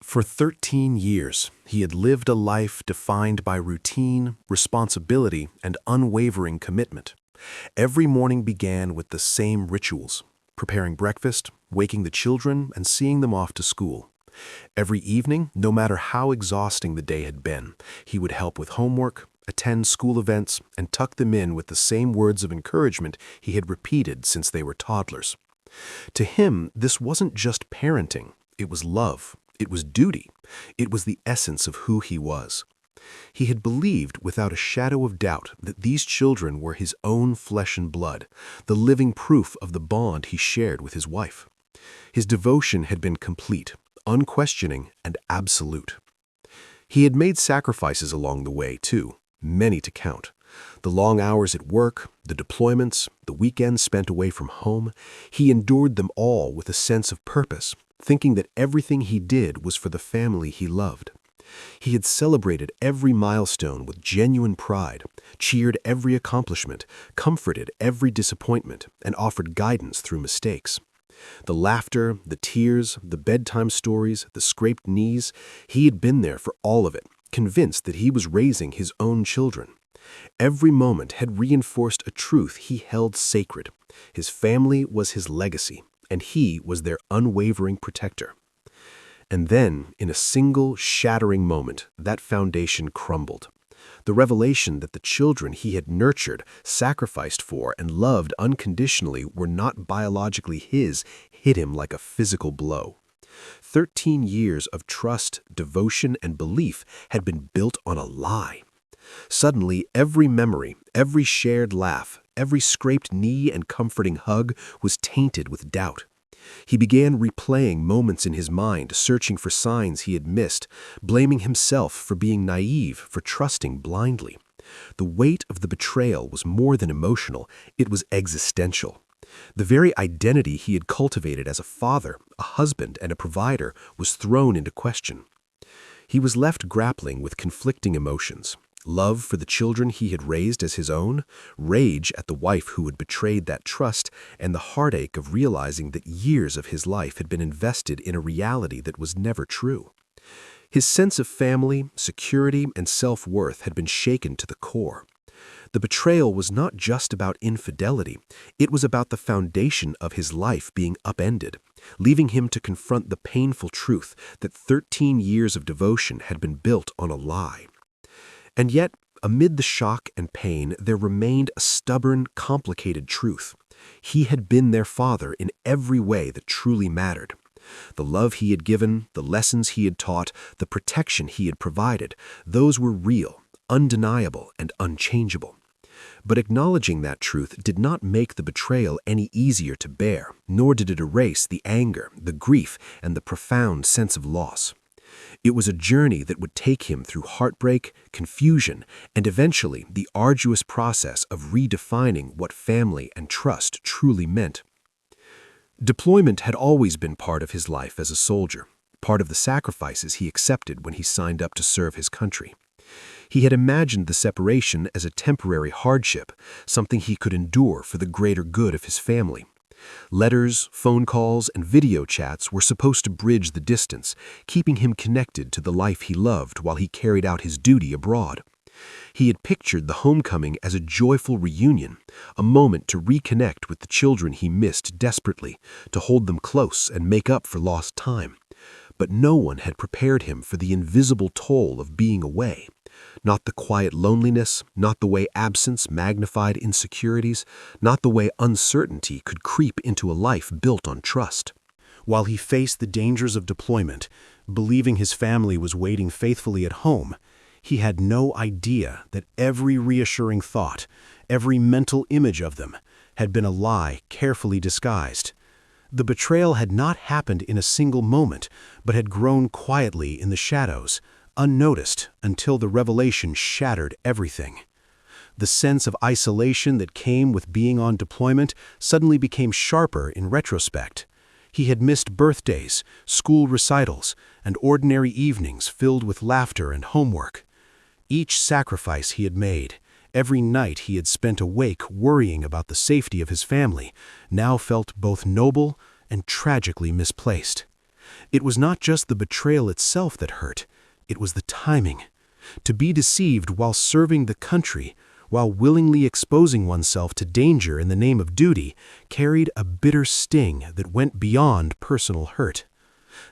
For 13 years, he had lived a life defined by routine, responsibility, and unwavering commitment. Every morning began with the same rituals: preparing breakfast, waking the children, and seeing them off to school. Every evening, no matter how exhausting the day had been, he would help with homework, attend school events, and tuck them in with the same words of encouragement he had repeated since they were toddlers. To him, this wasn't just parenting, it was love. It was duty. It was the essence of who he was. He had believed without a shadow of doubt that these children were his own flesh and blood, the living proof of the bond he shared with his wife. His devotion had been complete, unquestioning, and absolute. He had made sacrifices along the way, too, many to count. The long hours at work, the deployments, the weekends spent away from home, he endured them all with a sense of purpose, thinking that everything he did was for the family he loved. He had celebrated every milestone with genuine pride, cheered every accomplishment, comforted every disappointment, and offered guidance through mistakes. The laughter, the tears, the bedtime stories, the scraped knees, he had been there for all of it, convinced that he was raising his own children. Every moment had reinforced a truth he held sacred. His family was his legacy, and he was their unwavering protector. And then, in a single, shattering moment, that foundation crumbled. The revelation that the children he had nurtured, sacrificed for, and loved unconditionally were not biologically his hit him like a physical blow. 13 years of trust, devotion, and belief had been built on a lie. Suddenly, every memory, every shared laugh, every scraped knee and comforting hug was tainted with doubt. He began replaying moments in his mind, searching for signs he had missed, blaming himself for being naive, for trusting blindly. The weight of the betrayal was more than emotional, it was existential. The very identity he had cultivated as a father, a husband, and a provider was thrown into question. He was left grappling with conflicting emotions. Love for the children he had raised as his own, rage at the wife who had betrayed that trust, and the heartache of realizing that years of his life had been invested in a reality that was never true. His sense of family, security, and self-worth had been shaken to the core. The betrayal was not just about infidelity, it was about the foundation of his life being upended, leaving him to confront the painful truth that 13 years of devotion had been built on a lie. And yet, amid the shock and pain, there remained a stubborn, complicated truth. He had been their father in every way that truly mattered. The love he had given, the lessons he had taught, the protection he had provided, those were real, undeniable, and unchangeable. But acknowledging that truth did not make the betrayal any easier to bear, nor did it erase the anger, the grief, and the profound sense of loss. It was a journey that would take him through heartbreak, confusion, and eventually the arduous process of redefining what family and trust truly meant. Deployment had always been part of his life as a soldier, part of the sacrifices he accepted when he signed up to serve his country. He had imagined the separation as a temporary hardship, something he could endure for the greater good of his family. Letters, phone calls, and video chats were supposed to bridge the distance, keeping him connected to the life he loved while he carried out his duty abroad. He had pictured the homecoming as a joyful reunion, a moment to reconnect with the children he missed desperately, to hold them close and make up for lost time. But no one had prepared him for the invisible toll of being away. Not the quiet loneliness, not the way absence magnified insecurities, not the way uncertainty could creep into a life built on trust. While he faced the dangers of deployment, believing his family was waiting faithfully at home, he had no idea that every reassuring thought, every mental image of them, had been a lie carefully disguised. The betrayal had not happened in a single moment, but had grown quietly in the shadows, unnoticed until the revelation shattered everything. The sense of isolation that came with being on deployment suddenly became sharper in retrospect. He had missed birthdays, school recitals, and ordinary evenings filled with laughter and homework. Each sacrifice he had made, every night he had spent awake worrying about the safety of his family, now felt both noble and tragically misplaced. It was not just the betrayal itself that hurt, it was the timing. To be deceived while serving the country, while willingly exposing oneself to danger in the name of duty, carried a bitter sting that went beyond personal hurt.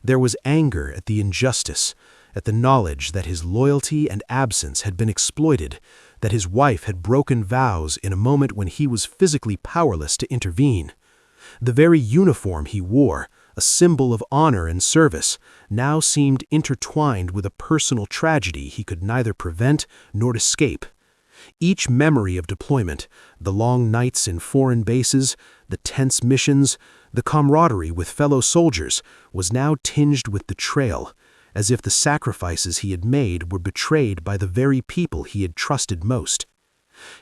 There was anger at the injustice, at the knowledge that his loyalty and absence had been exploited, that his wife had broken vows in a moment when he was physically powerless to intervene. The very uniform he wore, a symbol of honor and service, now seemed intertwined with a personal tragedy he could neither prevent nor escape. Each memory of deployment, the long nights in foreign bases, the tense missions, the camaraderie with fellow soldiers, was now tinged with betrayal, as if the sacrifices he had made were betrayed by the very people he had trusted most.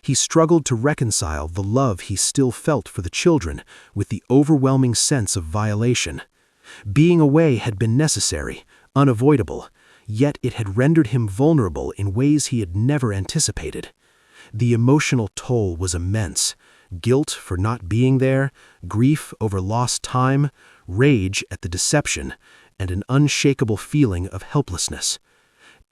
He struggled to reconcile the love he still felt for the children with the overwhelming sense of violation. Being away had been necessary, unavoidable, yet it had rendered him vulnerable in ways he had never anticipated. The emotional toll was immense. Guilt for not being there, grief over lost time, rage at the deception, and an unshakable feeling of helplessness.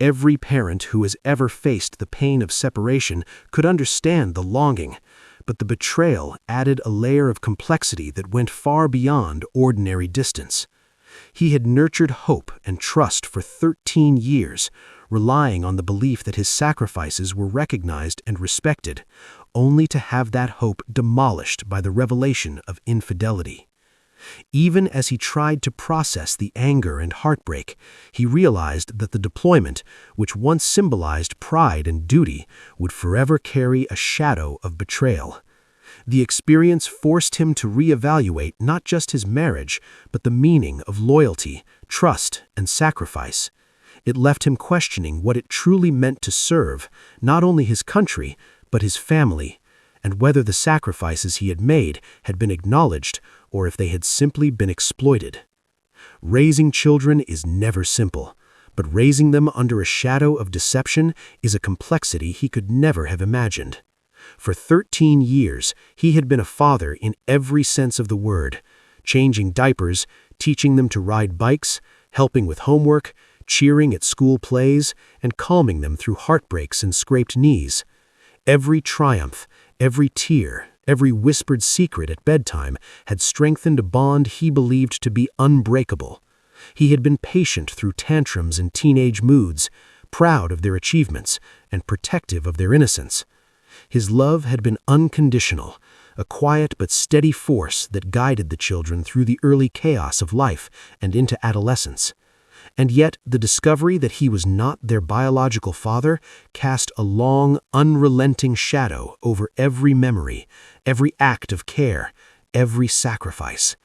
Every parent who has ever faced the pain of separation could understand the longing, but the betrayal added a layer of complexity that went far beyond ordinary distance. He had nurtured hope and trust for 13 years, relying on the belief that his sacrifices were recognized and respected, only to have that hope demolished by the revelation of infidelity. Even as he tried to process the anger and heartbreak, he realized that the deployment, which once symbolized pride and duty, would forever carry a shadow of betrayal. The experience forced him to reevaluate not just his marriage, but the meaning of loyalty, trust, and sacrifice. It left him questioning what it truly meant to serve, not only his country, but his family, and whether the sacrifices he had made had been acknowledged or if they had simply been exploited. Raising children is never simple, but raising them under a shadow of deception is a complexity he could never have imagined. For 13 years, he had been a father in every sense of the word, changing diapers, teaching them to ride bikes, helping with homework, cheering at school plays, and calming them through heartbreaks and scraped knees. Every triumph, every tear, every whispered secret at bedtime had strengthened a bond he believed to be unbreakable. He had been patient through tantrums and teenage moods, proud of their achievements and protective of their innocence. His love had been unconditional, a quiet but steady force that guided the children through the early chaos of life and into adolescence. And yet the discovery that he was not their biological father cast a long, unrelenting shadow over every memory, every act of care, every sacrifice.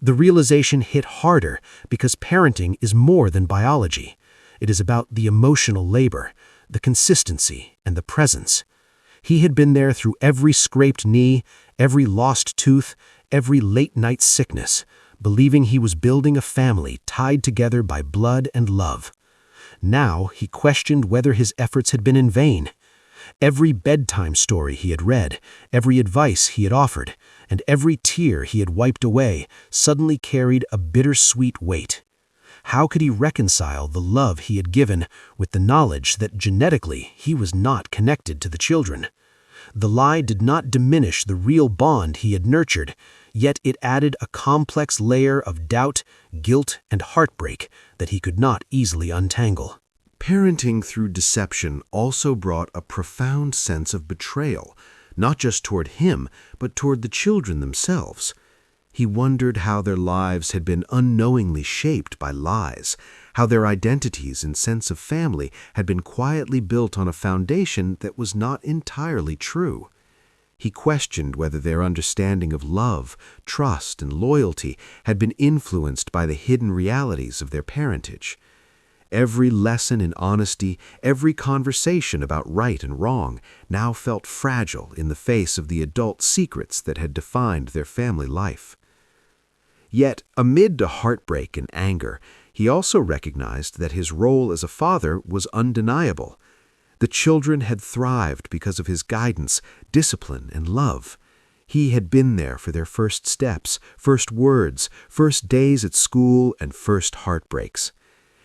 The realization hit harder because parenting is more than biology. It is about the emotional labor, the consistency, and the presence. He had been there through every scraped knee, every lost tooth, every late-night sickness, believing he was building a family tied together by blood and love. Now he questioned whether his efforts had been in vain. Every bedtime story he had read, every advice he had offered, and every tear he had wiped away suddenly carried a bittersweet weight. How could he reconcile the love he had given with the knowledge that genetically he was not connected to the children? The lie did not diminish the real bond he had nurtured, yet it added a complex layer of doubt, guilt, and heartbreak that he could not easily untangle. Parenting through deception also brought a profound sense of betrayal, not just toward him, but toward the children themselves. He wondered how their lives had been unknowingly shaped by lies, how their identities and sense of family had been quietly built on a foundation that was not entirely true. He questioned whether their understanding of love, trust, and loyalty had been influenced by the hidden realities of their parentage. Every lesson in honesty, every conversation about right and wrong, now felt fragile in the face of the adult secrets that had defined their family life. Yet, amid the heartbreak and anger, he also recognized that his role as a father was undeniable. The children had thrived because of his guidance, discipline, and love. He had been there for their first steps, first words, first days at school, and first heartbreaks.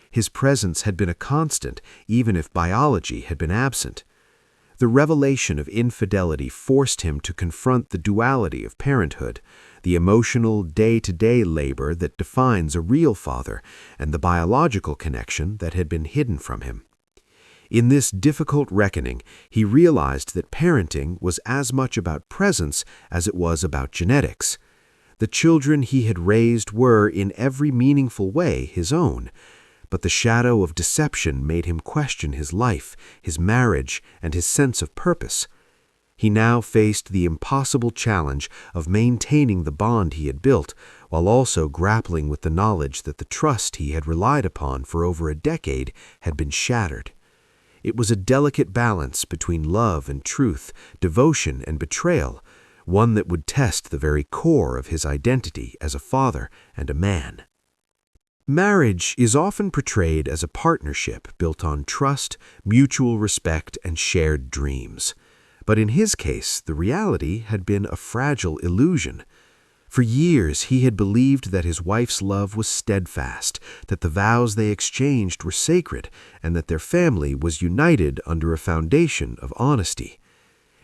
His presence had been a constant, even if biology had been absent. The revelation of infidelity forced him to confront the duality of parenthood, the emotional, day-to-day labor that defines a real father, and the biological connection that had been hidden from him. In this difficult reckoning, he realized that parenting was as much about presence as it was about genetics. The children he had raised were, in every meaningful way, his own, but the shadow of deception made him question his life, his marriage, and his sense of purpose. He now faced the impossible challenge of maintaining the bond he had built, while also grappling with the knowledge that the trust he had relied upon for over a decade had been shattered. It was a delicate balance between love and truth, devotion and betrayal, one that would test the very core of his identity as a father and a man. Marriage is often portrayed as a partnership built on trust, mutual respect, and shared dreams. But in his case, the reality had been a fragile illusion. For years, he had believed that his wife's love was steadfast, that the vows they exchanged were sacred, and that their family was united under a foundation of honesty.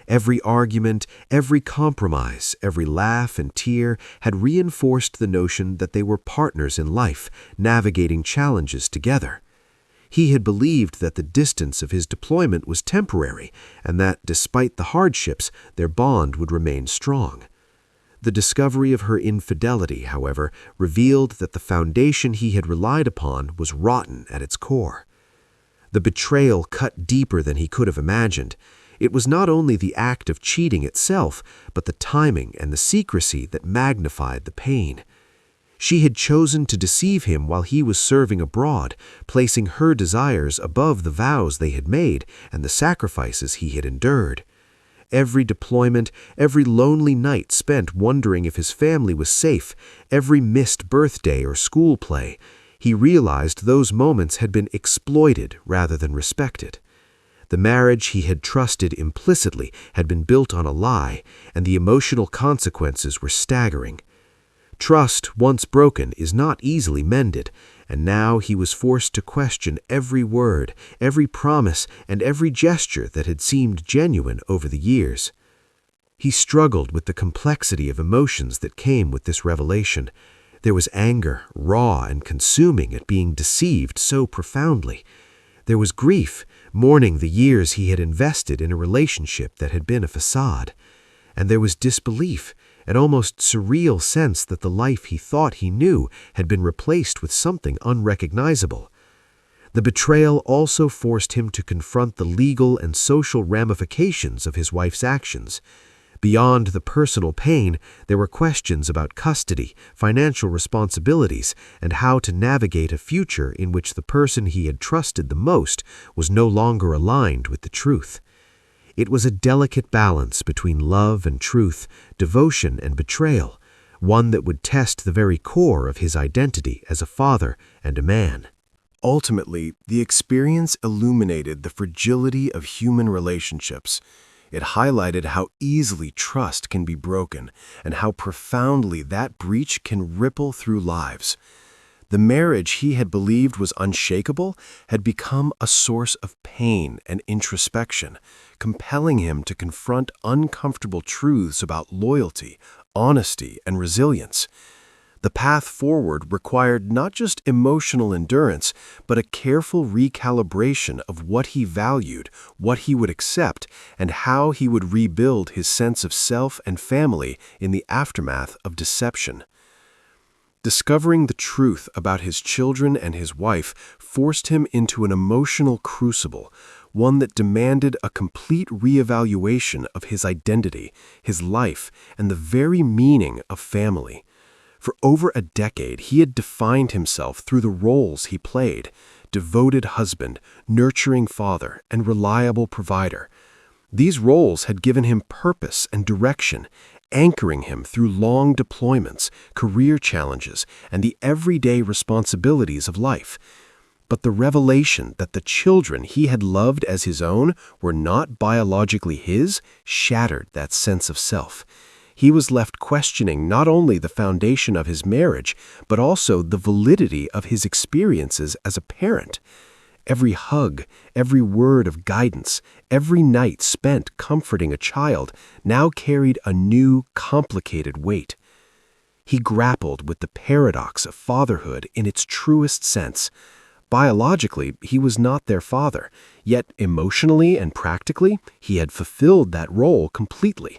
Every argument, every compromise, every laugh and tear had reinforced the notion that they were partners in life, navigating challenges together. He had believed that the distance of his deployment was temporary, and that, despite the hardships, their bond would remain strong. The discovery of her infidelity, however, revealed that the foundation he had relied upon was rotten at its core. The betrayal cut deeper than he could have imagined. It was not only the act of cheating itself, but the timing and the secrecy that magnified the pain. She had chosen to deceive him while he was serving abroad, placing her desires above the vows they had made and the sacrifices he had endured. Every deployment, every lonely night spent wondering if his family was safe, every missed birthday or school play, he realized those moments had been exploited rather than respected. The marriage he had trusted implicitly had been built on a lie, and the emotional consequences were staggering. Trust, once broken, is not easily mended, and now he was forced to question every word, every promise, and every gesture that had seemed genuine over the years. He struggled with the complexity of emotions that came with this revelation. There was anger, raw and consuming at being deceived so profoundly. There was grief, mourning the years he had invested in a relationship that had been a facade. And there was disbelief, an almost surreal sense that the life he thought he knew had been replaced with something unrecognizable. The betrayal also forced him to confront the legal and social ramifications of his wife's actions. Beyond the personal pain, there were questions about custody, financial responsibilities, and how to navigate a future in which the person he had trusted the most was no longer aligned with the truth. It was a delicate balance between love and truth, devotion and betrayal, one that would test the very core of his identity as a father and a man. Ultimately, the experience illuminated the fragility of human relationships. It highlighted how easily trust can be broken and how profoundly that breach can ripple through lives. The marriage he had believed was unshakable had become a source of pain and introspection, compelling him to confront uncomfortable truths about loyalty, honesty, and resilience. The path forward required not just emotional endurance, but a careful recalibration of what he valued, what he would accept, and how he would rebuild his sense of self and family in the aftermath of deception. Discovering the truth about his children and his wife forced him into an emotional crucible, one that demanded a complete reevaluation of his identity, his life, and the very meaning of family. For over a decade, he had defined himself through the roles he played: devoted husband, nurturing father, and reliable provider. These roles had given him purpose and direction, anchoring him through long deployments, career challenges, and the everyday responsibilities of life. But the revelation that the children he had loved as his own were not biologically his shattered that sense of self. he was left questioning not only the foundation of his marriage, but also the validity of his experiences as a parent. Every hug, every word of guidance, every night spent comforting a child now carried a new, complicated weight. He grappled with the paradox of fatherhood in its truest sense. Biologically, he was not their father, yet emotionally and practically, he had fulfilled that role completely.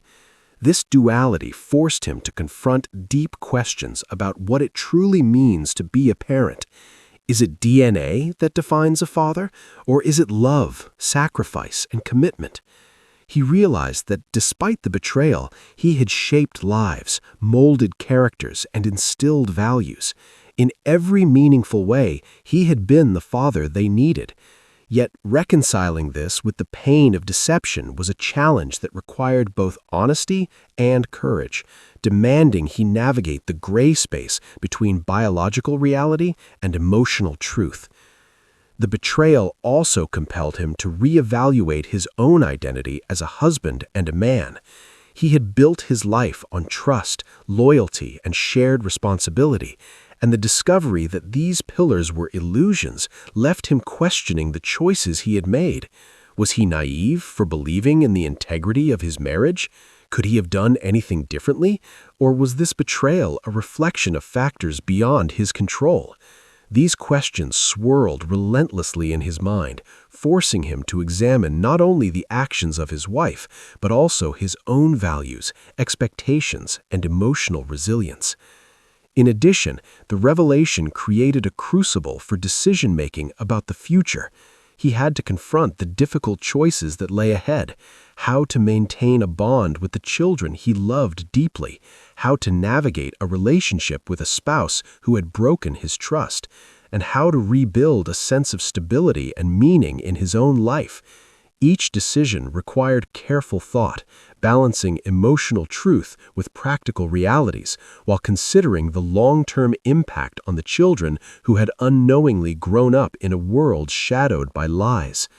This duality forced him to confront deep questions about what it truly means to be a parent. Is it DNA that defines a father, or is it love, sacrifice, and commitment? He realized that despite the betrayal, he had shaped lives, molded characters, and instilled values. In every meaningful way, he had been the father they needed. Yet reconciling this with the pain of deception was a challenge that required both honesty and courage, demanding he navigate the gray space between biological reality and emotional truth. The betrayal also compelled him to reevaluate his own identity as a husband and a man. He had built his life on trust, loyalty, and shared responsibility, and the discovery that these pillars were illusions left him questioning the choices he had made. Was he naive for believing in the integrity of his marriage? Could he have done anything differently? Or was this betrayal a reflection of factors beyond his control? These questions swirled relentlessly in his mind, forcing him to examine not only the actions of his wife, but also his own values, expectations, and emotional resilience. In addition, the revelation created a crucible for decision-making about the future. He had to confront the difficult choices that lay ahead: how to maintain a bond with the children he loved deeply, how to navigate a relationship with a spouse who had broken his trust, and how to rebuild a sense of stability and meaning in his own life. Each decision required careful thought, balancing emotional truth with practical realities, while considering the long-term impact on the children who had unknowingly grown up in a world shadowed by lies.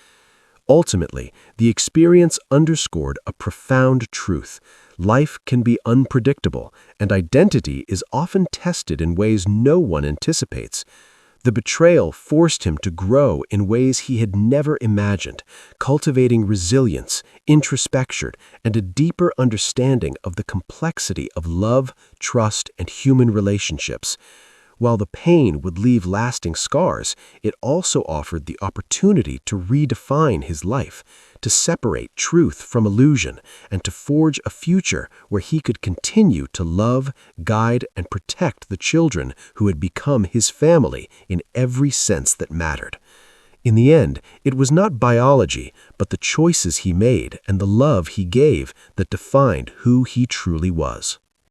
Ultimately, the experience underscored a profound truth. Life can be unpredictable, and identity is often tested in ways no one anticipates. The betrayal forced him to grow in ways he had never imagined, cultivating resilience, introspection, and a deeper understanding of the complexity of love, trust, and human relationships. While the pain would leave lasting scars, it also offered the opportunity to redefine his life, to separate truth from illusion, and to forge a future where he could continue to love, guide, and protect the children who had become his family in every sense that mattered. In the end, it was not biology, but the choices he made and the love he gave that defined who he truly was.